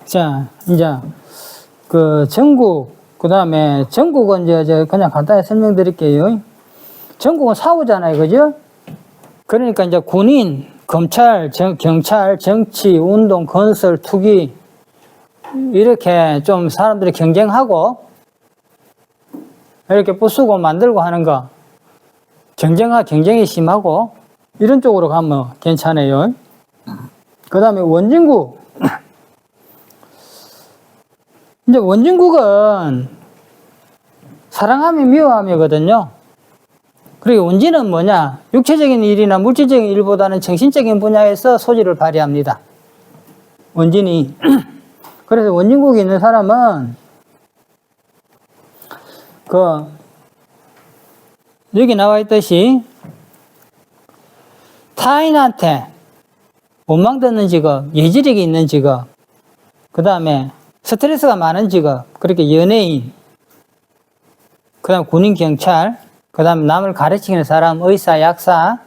자, 이제, 전국, 그 다음에 전국은 이제 그냥 간단히 설명드릴게요. 전국은 사후잖아요. 그죠? 그러니까 이제 군인, 검찰, 경찰, 정치, 운동, 건설, 투기, 이렇게 좀 사람들이 경쟁하고, 이렇게 부수고 만들고 하는 거, 경쟁이 심하고, 이런 쪽으로 가면 괜찮아요. 그 다음에 원진국. 이제 원진국은 사랑하며 미워하며거든요. 그리고 원진은 뭐냐? 육체적인 일이나 물질적인 일보다는 정신적인 분야에서 소질을 발휘합니다. 원진이. 그래서 원진국이 있는 사람은 여기 나와 있듯이 타인한테 원망 듣는 직업, 예지력이 있는 직업, 그 다음에 스트레스가 많은 직업, 그렇게 연예인, 그 다음 군인, 경찰, 그 다음 남을 가르치는 사람, 의사, 약사,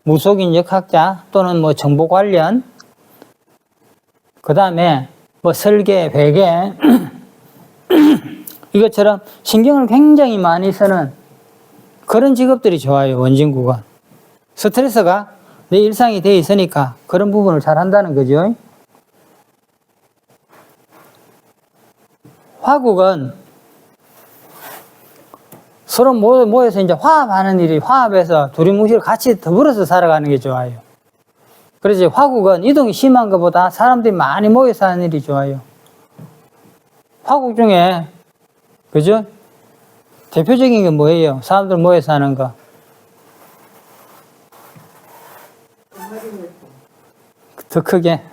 무속인, 역학자, 또는 뭐 정보 관련, 그 다음에 뭐 설계, 회계, 이것처럼 신경을 굉장히 많이 쓰는 그런 직업들이 좋아요, 원진국은. 스트레스가 내 일상이 되어 있으니까 그런 부분을 잘 한다는 거죠. 화국은 서로 모여서 이제 화합하는 일이, 화합해서 두리뭉실 같이 더불어서 살아가는 게 좋아요. 그래서 화국은 이동이 심한 것보다 사람들이 많이 모여서 하는 일이 좋아요. 화국 중에, 그죠? 대표적인 게 뭐예요? 사람들 모여서 하는 거. 더 크게.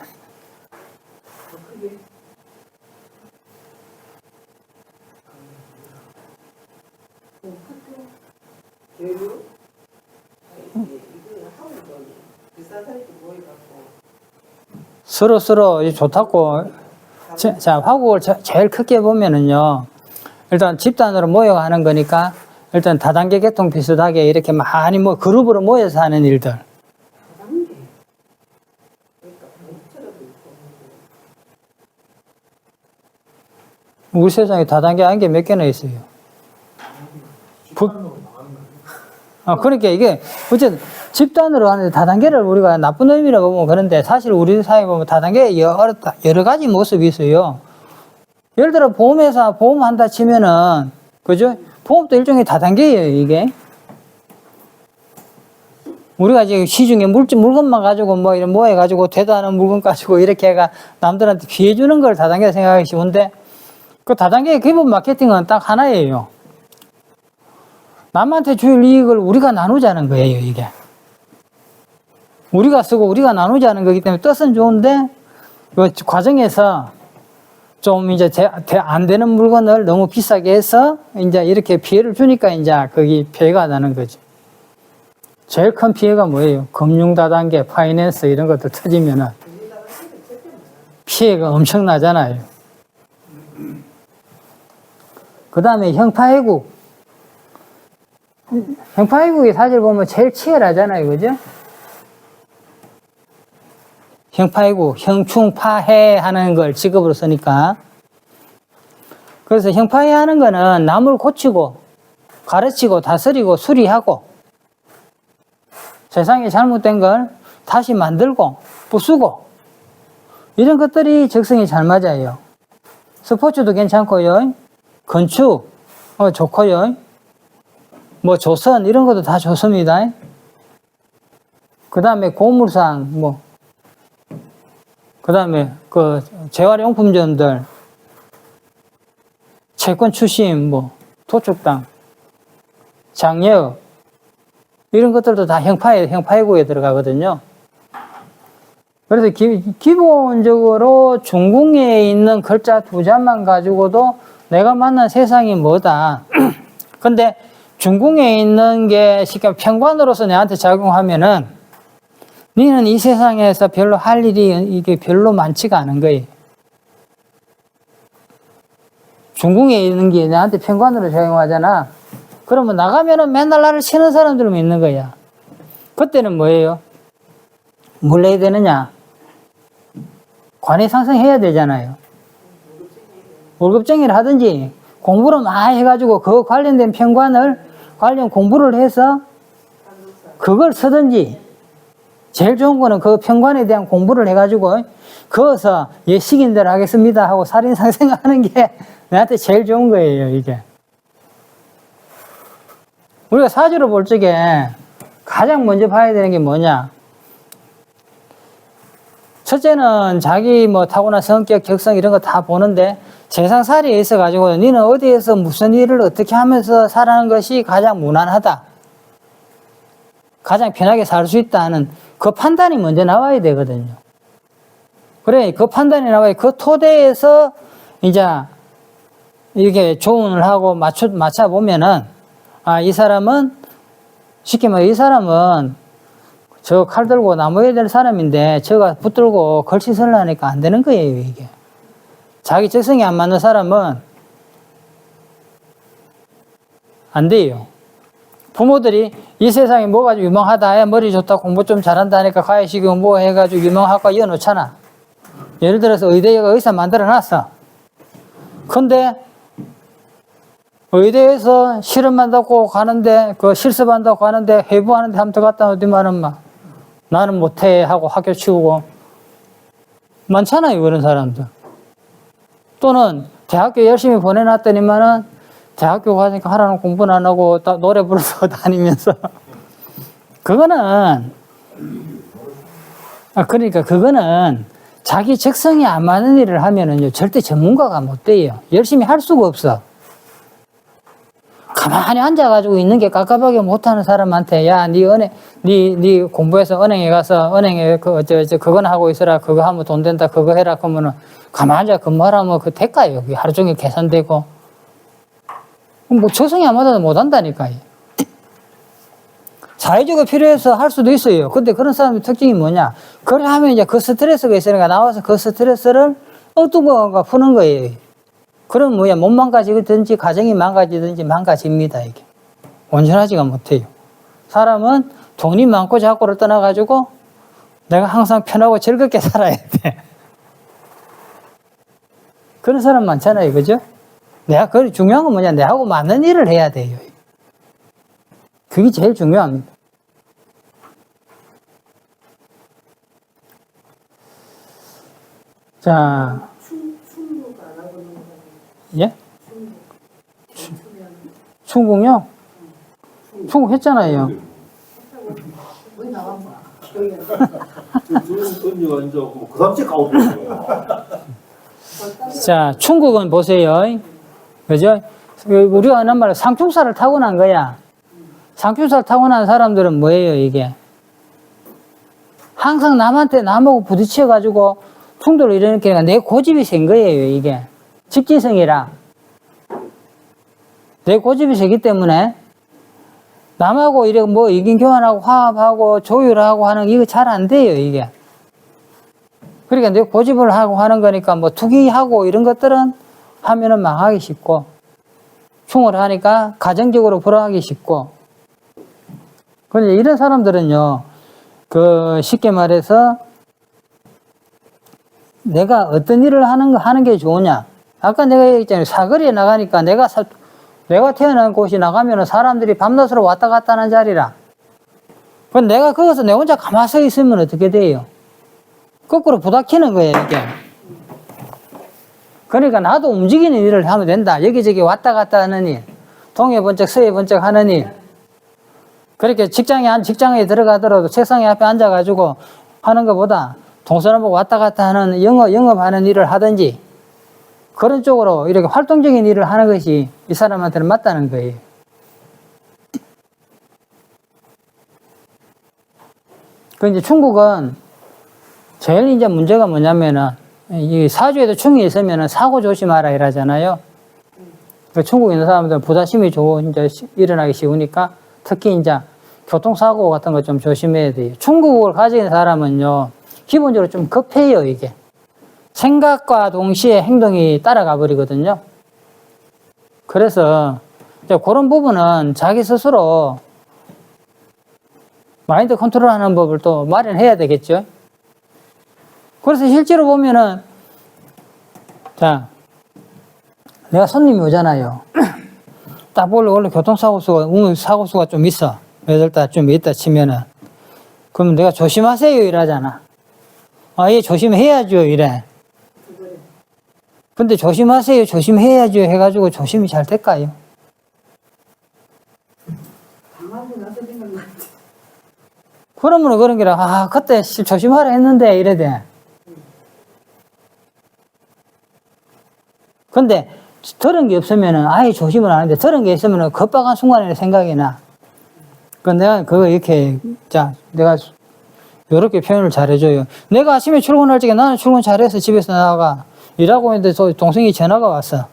서로 좋다고. 자, 화국을 제일 크게 보면은요, 일단 집단으로 모여 하는 거니까, 일단 다단계 계통 비슷하게 이렇게 많이 그룹으로 모여서 하는 일들. 우리 세상에 다단계 한 개 몇 개나 있어요. 그러니까 이게, 어쨌든, 집단으로 하는데 다단계를 우리가 나쁜 의미로 보면 그런데 사실 우리 사회에 보면 다단계에 여러 가지 모습이 있어요. 예를 들어 보험회사 보험한다 치면은, 그죠? 보험도 일종의 다단계예요, 이게. 우리가 지금 시중에 물건만 가지고 뭐 이런 모여가지고 대단한 물건 가지고 이렇게 해가 남들한테 피해주는 걸 다단계 생각하기 쉬운데, 그 다단계의 기본 마케팅은 딱 하나예요. 남한테 줄 이익을 우리가 나누자는 거예요, 이게. 우리가 쓰고 우리가 나누자는 거기 때문에 뜻은 좋은데, 그 과정에서 좀 이제 안 되는 물건을 너무 비싸게 해서 이제 이렇게 피해를 주니까 이제 거기 피해가 나는 거죠. 제일 큰 피해가 뭐예요? 금융 다단계, 파이낸스 이런 것들 터지면은 피해가 엄청나잖아요. 그 다음에 형파해국. 형파해국이 사실 보면 제일 치열하잖아요. 그죠? 형파해국, 형충파해 하는 걸 직업으로 쓰니까. 그래서 형파해 하는 거는 남을 고치고, 가르치고, 다스리고, 수리하고, 세상에 잘못된 걸 다시 만들고, 부수고, 이런 것들이 적성이 잘 맞아요. 스포츠도 괜찮고요. 건축, 좋고요. 뭐 조선, 이런 것도 다 좋습니다. 그 다음에 고물상, 그 다음에 재활용품점들, 채권 추심, 도축당, 장려, 이런 것들도 다 형파해국에 들어가거든요. 그래서 기본적으로 중궁에 있는 글자 2자만 가지고도 내가 만난 세상이 뭐다. 근데 중궁에 있는 게 쉽게 평관으로서 내한테 작용하면은 너는 이 세상에서 별로 할 일이 이게 별로 많지가 않은 거예요. 중궁에 있는 게 나한테 평관으로 작용하잖아. 그러면 나가면은 맨날 나를 치는 사람들만 있는 거야. 그때는 뭐예요? 뭘 해야 되느냐? 관이 상승해야 되잖아요. 월급쟁이를 하든지 공부를 많이 해가지고 그 관련된 관련 공부를 해서 그걸 쓰든지 제일 좋은 거는 그 평관에 대한 공부를 해가지고 거기서 예 시킨 대로 하겠습니다 하고 살인상생하는 게 나한테 제일 좋은 거예요. 이게 우리가 사주를 볼 적에 가장 먼저 봐야 되는 게 뭐냐? 첫째는 자기 뭐 타고난 성격, 격성 이런 거 다 보는데 재상살이에 있어가지고 너는 어디에서 무슨 일을 어떻게 하면서 살아가는 것이 가장 무난하다, 가장 편하게 살 수 있다 하는 그 판단이 먼저 나와야 되거든요. 그래, 그 판단이 나와야 그 토대에서 이제 이렇게 조언을 하고 맞춰보면은, 아, 이 사람은, 쉽게 말해, 이 사람은 저 칼 들고 나무에 될 사람인데 저가 붙들고 걸치설을 하니까 안 되는 거예요, 이게. 자기 적성이 안 맞는 사람은 안 돼요. 부모들이 이 세상에 뭐 가지고 유명하다, 머리 좋다, 공부 좀 잘한다 하니까 가야식이고 뭐 해가지고 유명학과 이어놓잖아. 예를 들어서 의대가 의사 만들어 놨어. 근데 의대에서 실험한다고 가는데, 그 실습한다고 가는데, 회부하는데 한번 더 갔다 오더만은 막, 나는 못해 하고 학교 치우고. 많잖아요, 그런 사람들. 또는 대학교 열심히 보내놨더니만은, 대학교 가니까 하라는 공부는 안 하고 노래 부르러 다니면서. 그거는, 그러니까 그거는 자기 적성이 안 맞는 일을 하면은요, 절대 전문가가 못 돼요. 열심히 할 수가 없어. 가만히 앉아가지고 있는 게 깝깝하게 못하는 사람한테, 야, 니 공부해서 은행에 가서, 은행에 그거나 하고 있어라, 그거 하면 돈 된다, 그거 해라, 그러면은, 가만히 앉아 근무하라면 그 대가요. 하루 종일 계산되고. 뭐, 적성이 안 맞아도 못 한다니까요. 사회적으로 필요해서 할 수도 있어요. 근데 그런 사람의 특징이 뭐냐? 그래 하면 이제 그 스트레스가 있으니까 나와서 그 스트레스를 엉뚱거가 푸는 거예요. 그럼 뭐야, 몸 망가지든지 가정이 망가지든지 망가집니다, 이게. 온전하지가 못해요. 사람은 돈이 많고 작고를 떠나가지고 내가 항상 편하고 즐겁게 살아야 돼. 그런 사람 많잖아요, 그죠? 중요한 건 뭐냐, 내하고 맞는 일을 해야 돼요. 그게 제일 중요합니다. 자. 예? 충국요? 충국 했잖아요. 자, 충국은 보세요. 그죠? 우리가 하는 말로 상충사를 타고난 거야. 상충사를 타고난 사람들은 뭐예요, 이게? 항상 남하고 부딪혀가지고 충돌을 일으키니까 내 고집이 센 거예요, 이게. 직진성이라. 내 고집이 세기 때문에 남하고 이렇게 뭐 의견 교환하고 화합하고 조율하고 하는 이거 잘 안 돼요, 이게. 그러니까 내 고집을 하고 하는 거니까 뭐 투기하고 이런 것들은 하면은 망하기 쉽고, 충을 하니까 가정적으로 불화하기 쉽고. 근데 이런 사람들은요, 쉽게 말해서 내가 어떤 일을 하는 게 좋으냐. 아까 내가 얘기했잖아요. 사거리에 나가니까 내가 태어난 곳이 나가면은 사람들이 밤낮으로 왔다 갔다 하는 자리라. 그럼 내가 거기서 내 혼자 가만히 서 있으면 어떻게 돼요? 거꾸로 부닥치는 거예요, 이게. 그러니까 나도 움직이는 일을 하면 된다. 여기저기 왔다 갔다 하는 일. 동해 번쩍 서해 번쩍 하는 일. 그렇게 직장에 들어가더라도 책상에 앞에 앉아가지고 하는 것보다 동서남북 왔다 갔다 하는 영업하는 일을 하든지 그런 쪽으로 이렇게 활동적인 일을 하는 것이 이 사람한테는 맞다는 거예요. 그 이제 충국은 제일 이제 문제가 뭐냐면은 이 사주에도 충이 있으면은 사고 조심하라 이러잖아요. 그 충국 있는 사람들은 부다심이 이제 일어나기 쉬우니까 특히 이제 교통사고 같은 거 좀 조심해야 돼요. 충국을 가진 사람은요, 기본적으로 좀 급해요, 이게. 생각과 동시에 행동이 따라가 버리거든요. 그래서 이제 그런 부분은 자기 스스로 마인드 컨트롤 하는 법을 또 마련해야 되겠죠. 그래서 실제로 보면은, 자, 내가 손님이 오잖아요. 딱 원래 사고수가 좀 있어. 8달 좀 있다 치면은. 그러면 내가 조심하세요 이러잖아. 예, 조심해야죠 이래. 근데 조심하세요, 조심해야죠 해가지고 조심이 잘 될까요? 당하고 나서 생각났지. 그러면 그런 게라, 그때 조심하라 했는데 이래대. 근데 들은 게 없으면은 아예 조심을 안 하는데 들은 게 있으면은 급박한 순간에 생각이 나. 내가 그거 이렇게, 내가 이렇게 표현을 잘해줘요. 내가 아침에 출근할 적에 나는 출근 잘해서 집에서 나가. 일하고 있는데 동생이 전화가 왔어.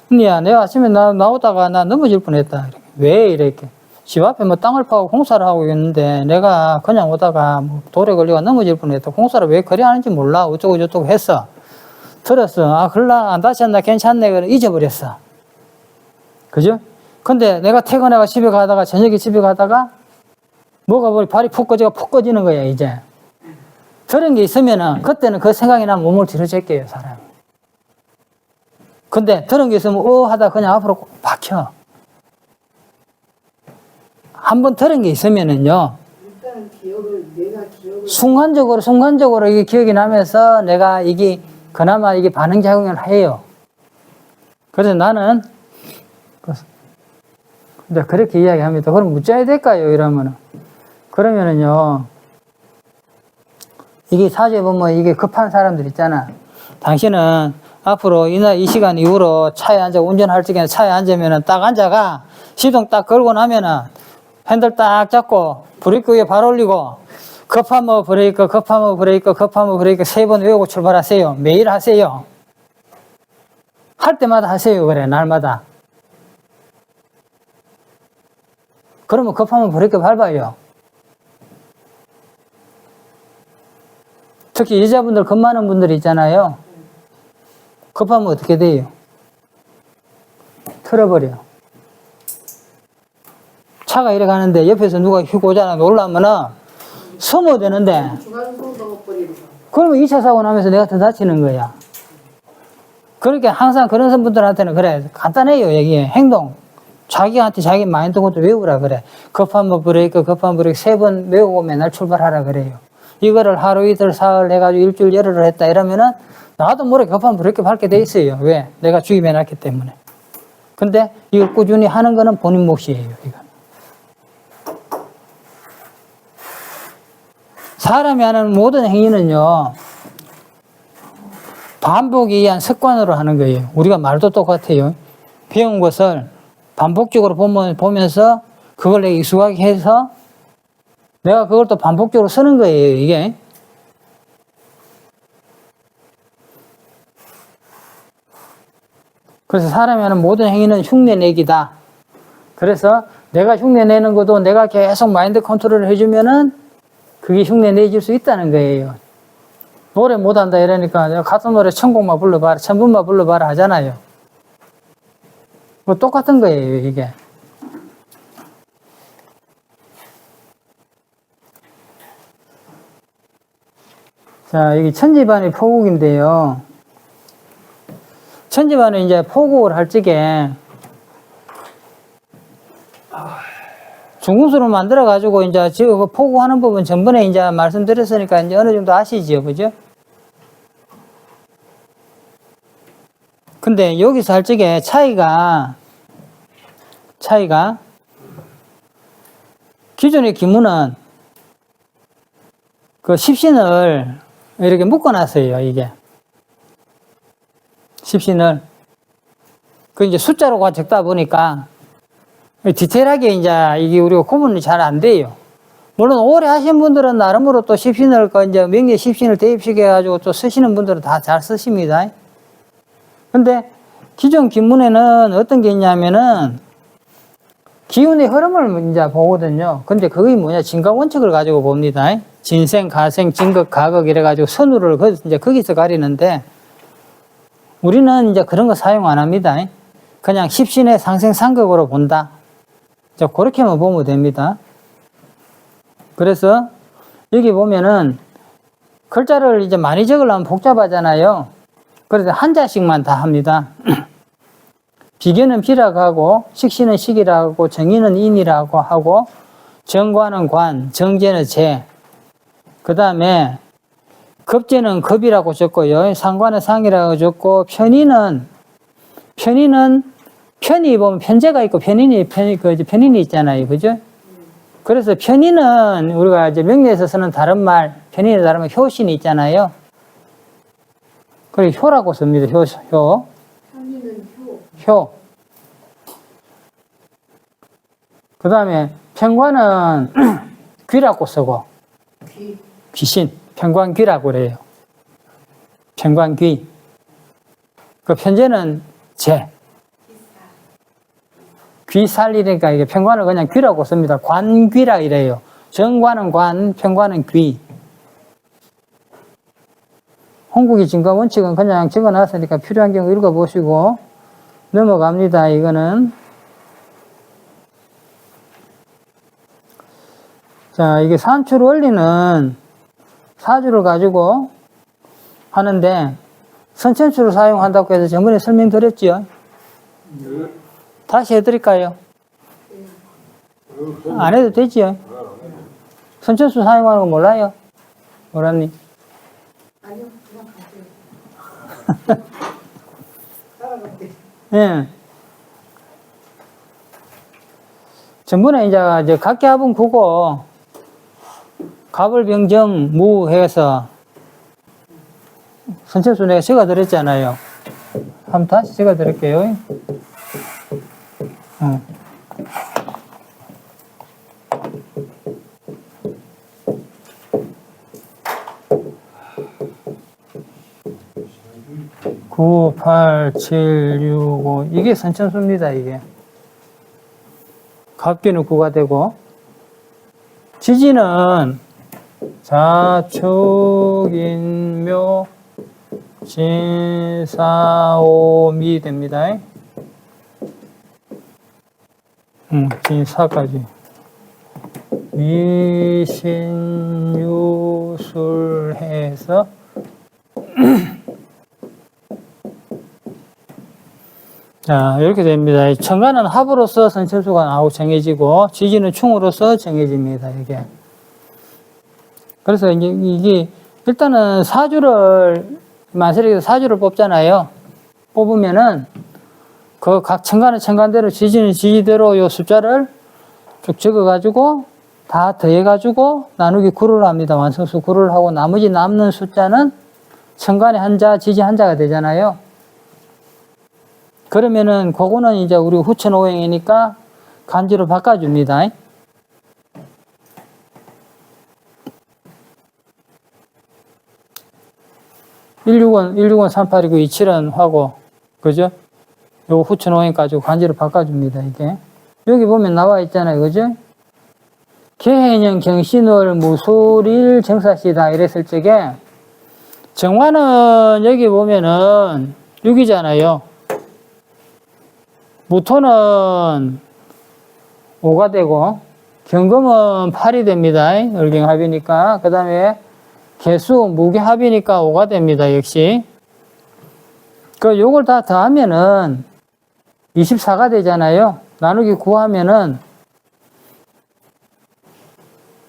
근데 야, 내가 아침에 나오다가 나 넘어질 뻔했다. 왜 이렇게. 집 앞에 뭐 땅을 파고 공사를 하고 있는데 내가 그냥 오다가 뭐 돌에 걸리고 넘어질 뻔했다. 공사를 왜 그리 하는지 몰라. 어쩌고 저쩌고 했어. 들었어. 그럴라, 안 다쳤나, 괜찮네. 그래, 잊어버렸어. 그죠? 근데 내가 퇴근해가 집에 가다가, 저녁에 집에 가다가, 뭐가 발이 푹 꺼지는 거야, 이제. 그런 게 있으면은, 그때는 그 생각이 나면 몸을 뒤로 제껴요, 사람이. 근데, 그런 게 있으면, 하다 그냥 앞으로 박혀. 한번 들은 게 있으면은요, 일단 내가 기억을. 순간적으로 이게 기억이 나면서 내가 그나마 이게 반응작용을 해요. 그래서 나는, 이제 그렇게 이야기합니다. 그럼 묻자야 될까요? 이러면은. 그러면은요, 이게 사주에 보면 이게 급한 사람들 있잖아. 당신은 앞으로 이 시간 이후로 차에 운전할 적에는 차에 앉으면은 딱 앉아가, 시동 딱 걸고 나면은 핸들 딱 잡고 브레이크 위에 발 올리고, 급하면 브레이크 3번 외우고 출발하세요. 매일 하세요. 할 때마다 하세요. 그래, 날마다. 그러면 급하면 브레이크 밟아요. 특히 여자분들 겁 많은 분들이 있잖아요. 급하면 어떻게 돼요? 틀어버려. 차가 이래 가는데 옆에서 누가 휙 오잖아. 놀라면은 숨어야 되는데. 그러면 2차 사고 나면서 내가 더 다치는 거야. 그러니까 항상 그런 분들한테는 그래. 간단해요, 얘기해. 행동. 자기한테 자기 마인드 것도 외우라 그래. 급하면 브레이크 3번 외우고 맨날 출발하라 그래요. 이거를 하루 이틀 사흘 해가지고 일주일 열흘을 했다 이러면은 나도 모르게 급하면 브레이크 밟게 돼 있어요. 왜? 내가 주입해 놨기 때문에. 근데 이걸 꾸준히 하는 거는 본인 몫이에요, 이거. 사람이 하는 모든 행위는요, 반복에 의한 습관으로 하는 거예요. 우리가 말도 똑같아요. 배운 것을 반복적으로 보면서 그걸 내가 익숙하게 해서 내가 그걸 또 반복적으로 쓰는 거예요, 이게. 그래서 사람이 하는 모든 행위는 흉내내기다. 그래서 내가 흉내내는 것도 내가 계속 마인드 컨트롤을 해주면은 그게 흉내내줄 수 있다는 거예요. 노래 못한다 이러니까 내가 같은 노래 1000곡만 불러봐라, 1000번만 불러봐라 하잖아요. 뭐 똑같은 거예요, 이게. 자, 여기 천지반의 포국인데요. 천지반은 이제 포국을 할 적에 중궁수를 만들어가지고 이제 지금 그 포국하는 부분 전번에 이제 말씀드렸으니까 이제 어느 정도 아시죠, 그죠? 근데 여기서 할 적에 차이가 기존의 기문은 그 십신을 이렇게 묶어놨어요, 이게. 십신을. 그 이제 숫자로 적다 보니까 디테일하게 이제 이게 우리가 구분이 잘 안 돼요. 물론 오래 하신 분들은 나름으로 또 십신을 이제 명리에 십신을 대입시켜가지고 또 쓰시는 분들은 다 잘 쓰십니다. 근데 기존 기문에는 어떤 게 있냐면은 기운의 흐름을 이제 보거든요. 근데 그게 뭐냐, 진가원칙을 가지고 봅니다. 진생, 가생, 진극, 가극 이래가지고 선우를 이제 거기서 가리는데 우리는 이제 그런 거 사용 안 합니다. 그냥 십신의 상생상극으로 본다. 자, 그렇게만 보면 됩니다. 그래서 여기 보면은 글자를 이제 많이 적으려면 복잡하잖아요. 그래서 한자씩만 다 합니다. 비견은 비라고 하고, 식신은 식이라고 하고, 정인은 인이라고 하고, 정관은 관, 정제는 제. 그 다음에 급제는 급이라고 적고요. 상관은 상이라고 적고, 편인이 보면 편제가 있고 편인이 있잖아요. 그죠? 그래서 편인은 우리가 이제 명리에서 쓰는 다른 말, 편인이 다르면 효신이 있잖아요. 그리고 효라고 씁니다. 효. 편의는 효. 효. 그 다음에 편관은 귀라고 쓰고, 귀. 귀신, 편관귀라고 그래요. 편관귀. 그 편제는 제. 귀살리니까 이게 편관을 그냥 귀라고 씁니다. 관귀라 이래요. 정관은 관, 편관은 귀. 홍국이 증가 원칙은 그냥 적어놨으니까 필요한 경우 읽어보시고 넘어갑니다. 이거는. 자, 이게 산출 원리는 사주를 가지고 하는데 선천수를 사용한다고 해서 전번에 설명드렸죠. 다시 해드릴까요? 안 해도 되지요. 선천수 사용하는 거 몰라요? 모라님? 아니요, 그냥 가세요. 따라갈게. 예. 전번에 이제 각기합은 구고, 갑을병정 무 해서 선천수 내가 적어드렸잖아요. 한번 다시 적어드릴게요. 구, 8, 7, 6, 5. 이게 선천수입니다, 이게. 갑기는 9가 되고, 지지는 자축인묘, 진사오미 됩니다. 진사까지. 미신유술해서 자, 이렇게 됩니다. 천간은 합으로서 선천수가 나오고 정해지고, 지지는 충으로서 정해집니다, 이게. 그래서 이게, 일단은 만세력에서 사주를 뽑잖아요. 뽑으면은, 그 각 천간은 천간대로, 지지는 지지대로 요 숫자를 쭉 적어가지고, 다 더해가지고, 나누기 9를 합니다. 완성수 9를 하고, 나머지 남는 숫자는 천간에 한자, 지지 한자가 되잖아요. 그러면은 그거는 이제 우리 후천오행이니까 간지로 바꿔줍니다. 161, 38이고 27은 화고, 그죠? 요거 후천오행 가지고 간지로 바꿔줍니다, 이게. 여기 보면 나와 있잖아요, 그죠? 개해년 경신월 무술일 정사시다 이랬을 적에 정화는 여기 보면은 6이잖아요. 무토는 5가 되고 경금은 8이 됩니다. 을경합이니까. 그 다음에 개수 무게합이니까 5가 됩니다. 역시. 요걸 다 더하면은 24가 되잖아요. 나누기 9 하면은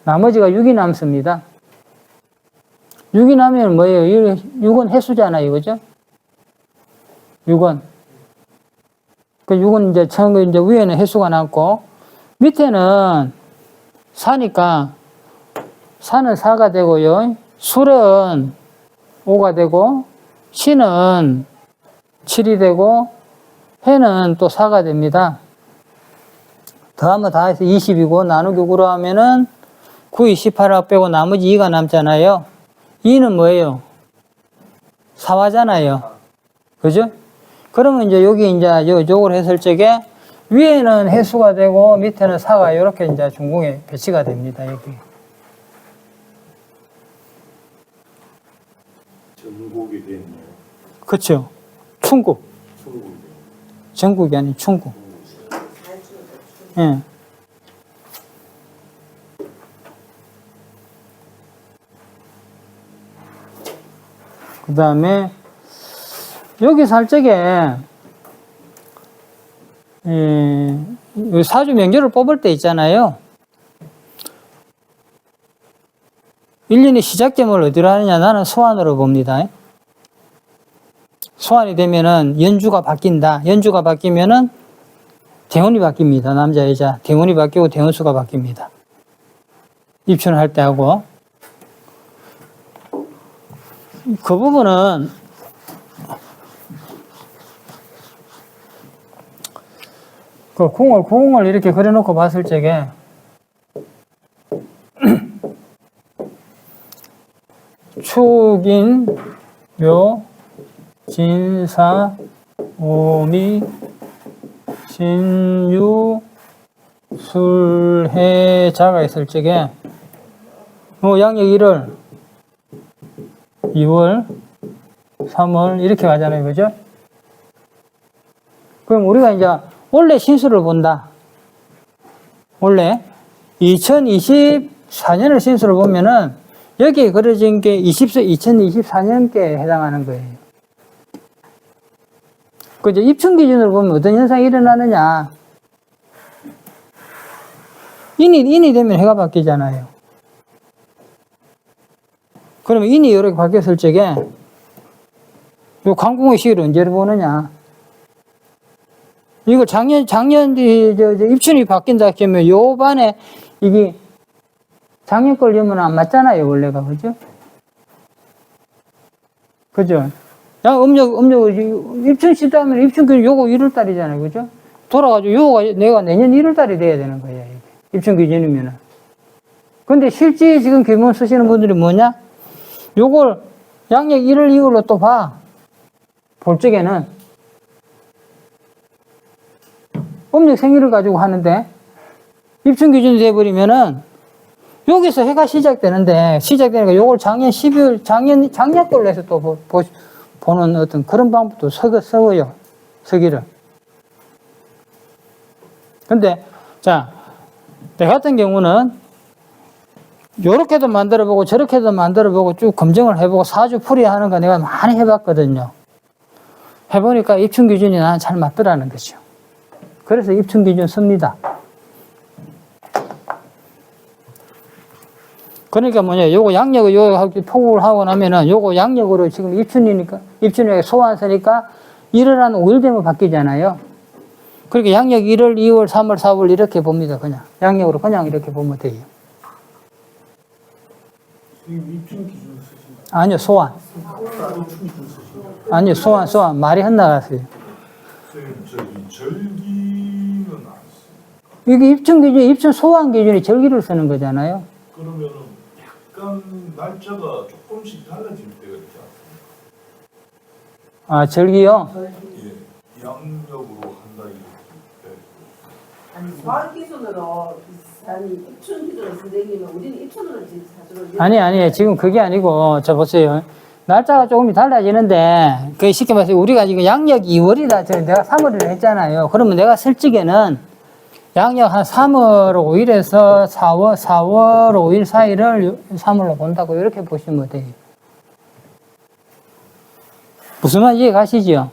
나머지가 6이 남습니다. 6이 나면 뭐예요? 6은 횟수잖아요. 그죠? 6은. 그 6은 이제 위에는 횟수가 남고, 밑에는 사니까, 사는 4가 되고요. 술은 5가 되고, 신은 7이 되고, 해는 또 4가 됩니다. 더하면 다 해서 20이고, 나누기 9로 하면은 9, 28하고 빼고 나머지 2가 남잖아요. 2는 뭐예요? 사화잖아요. 그죠? 그러면 이제 여기 이제 요걸 했을 적에 위에는 해수가 되고 밑에는 사가 이렇게 이제 중궁에 배치가 됩니다. 여기. 전국이 됐네요. 그렇죠. 충국. 전국이 전국이 아닌 충국. 예. 그 다음에 여기서 할 적에, 사주 명절을 뽑을 때 있잖아요. 1년의 시작점을 어디로 하느냐? 나는 소환으로 봅니다. 소환이 되면은 연주가 바뀐다. 연주가 바뀌면은 대운이 바뀝니다. 남자, 여자. 대운이 바뀌고 대운수가 바뀝니다. 입춘을 할 때 하고. 그 부분은 그 공을 이렇게 그려놓고 봤을 적에 축인, 묘, 진사, 오미, 신유, 술해자가 있을 적에 양력 1월, 2월, 3월 이렇게 가잖아요. 그죠? 그럼 우리가 이제 원래 신수를 본다. 원래 2024년을 신수를 보면은 여기에 그려진 게 2024년께에 해당하는 거예요. 그죠? 입춘 기준으로 보면 어떤 현상이 일어나느냐. 인이 되면 해가 바뀌잖아요. 그러면 인이 이렇게 바뀌었을 적에 요 강궁의 시기를 언제를 보느냐. 이거 작년 입춘이 바뀐다 하면 요 반에 이게 작년 걸 보면 안 맞잖아요, 원래가. 그죠? 그죠? 입춘 시다면 입춘 기준 요거 1월달이잖아요. 그죠? 돌아가지고 요거가 내가 내년 1월달이 돼야 되는 거예요. 이게. 입춘 기준이면은. 근데 실제 지금 기본 쓰시는 분들이 뭐냐? 요걸 양력 1월, 2월로 또 봐. 볼 적에는 음력 생일을 가지고 하는데 입춘 기준이 돼버리면은 여기서 해가 시작되니까 요걸 작년 12월, 작년 걸로 해서 또 보는 어떤 그런 방법도 써요. 서기를. 근데, 자, 내 같은 경우는 요렇게도 만들어보고 저렇게도 만들어보고 쭉 검증을 해보고 사주 풀이하는 거 내가 많이 해봤거든요. 해보니까 입춘 기준이 나는 잘 맞더라는 거죠. 그래서 입춘 기준 씁니다. 그러니까 뭐냐, 요거 양력을 요거 포국을 하고 나면은 요거 양력으로 지금 입춘이 소환서니까 1월 한 5일 되면 바뀌잖아요. 그러니까 양력 1월, 2월, 3월, 4월 이렇게 봅니다. 그냥. 양력으로 그냥 이렇게 보면 돼요. 입춘 기준 쓰신다. 아니요, 소환. 입춘 기준 쓰신다. 아니요, 소환. 말이 헛나갔어요. 선생님, 절기는 안 써요. 이게 입춘 소환 기준이 절기를 쓰는 거잖아요. 그러면은 약간 날짜가 조금씩 달라질 때가 있지 않습니까? 아, 절기요? 예, 양력으로 한다 이렇게. 아니 소환 기준으로 아니 입춘 기준으로 선생님은 우리는 입춘으로 지금 사주를 아니, 지금 그게 아니고, 저 보세요. 날짜가 조금 달라지는데, 그 쉽게 말해서 우리가 지금 양력 2월이다. 내가 3월을 했잖아요. 그러면 내가 쓸 적에는 양력 한 3월 5일에서 4월 5일 사이를 3월로 본다고 이렇게 보시면 돼요. 무슨 말 이해 가시죠?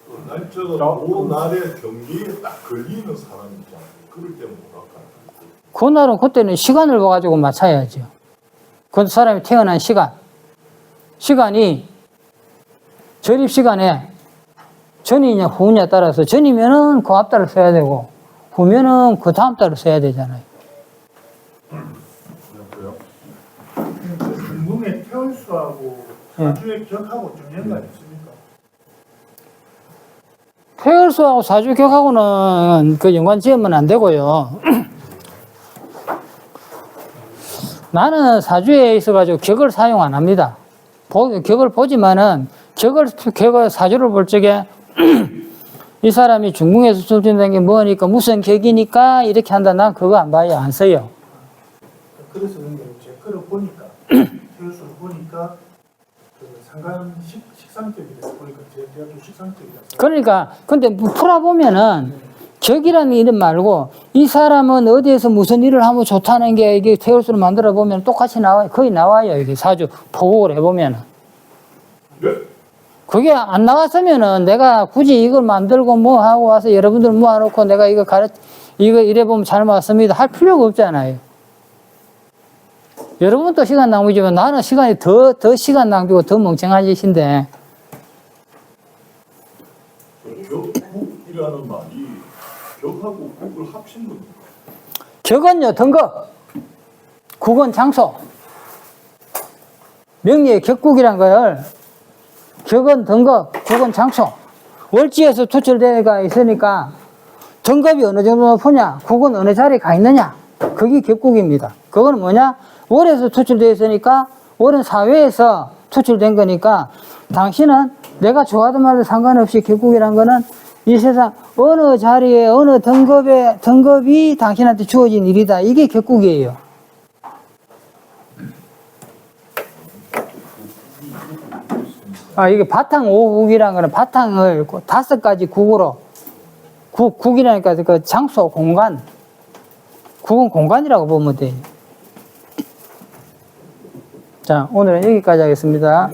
그 날짜가 그 날의 경기에 딱 걸리는 사람이 있잖아요. 그럴 때는 뭐랄까요? 그날은 그때는 시간을 봐가지고 맞춰야죠. 그 사람이 태어난 시간이 절입 시간에 전이냐 후냐 따라서 전이면은 그 앞달을 써야 되고 후면은 그 다음 달을 써야 되잖아요. 그래요? 중궁의 태울수하고 사주의 격하고 좀 연관이 있습니까? 태열수하고 사주 격하고는 그 연관 지으면 안 되고요. 나는 사주에 있어가지고 격을 사용 안 합니다. 격을 보지만은 격을 사주를 볼 적에 이 사람이 중궁에서 출전된 게 뭐니까 무슨 격이니까 이렇게 한다. 난 그거 안 봐요. 안 써요. 그래서 그런 게 제 거를 보니까 태울수를 보니까 그 상관 식상격이라서 보니까 제가 좀 식상격이라서 그러니까 근데 풀어보면은 격이라는 이름 말고 이 사람은 어디에서 무슨 일을 하면 좋다는 게 이게 태울수를 만들어 보면 똑같이 나와요. 거의 나와요. 이게 사주 포국을 해보면은. 네? 그게 안 나왔으면은 내가 굳이 이걸 만들고 뭐 하고 와서 여러분들 모아놓고 내가 이거 이거 이래 보면 잘못 왔습니다 할 필요가 없잖아요. 여러분도 시간 낭비지만 나는 시간이 더 시간 낭비고 더 멍청한 짓인데. 격국이라는 말이 격하고 국을 합친 겁니다. 격은요, 등급. 국은 장소. 명리의 격국이란 걸 격은 등급, 국은 장소. 월지에서 투출대가 있으니까 등급이 어느 정도 높으냐, 국은 어느 자리에 가 있느냐. 그게 격국입니다. 그거는 뭐냐? 월에서 투출되어 있으니까 월은 사회에서 투출된 거니까 당신은 내가 좋아하든 말든 상관없이 격국이란 거는 이 세상 어느 자리에 어느 등급이 당신한테 주어진 일이다. 이게 격국이에요. 이게 바탕 5국이라는 거는 바탕을 5가지 국으로 국이라니까 그 장소, 공간. 국은 공간이라고 보면 돼요. 자, 오늘은 여기까지 하겠습니다.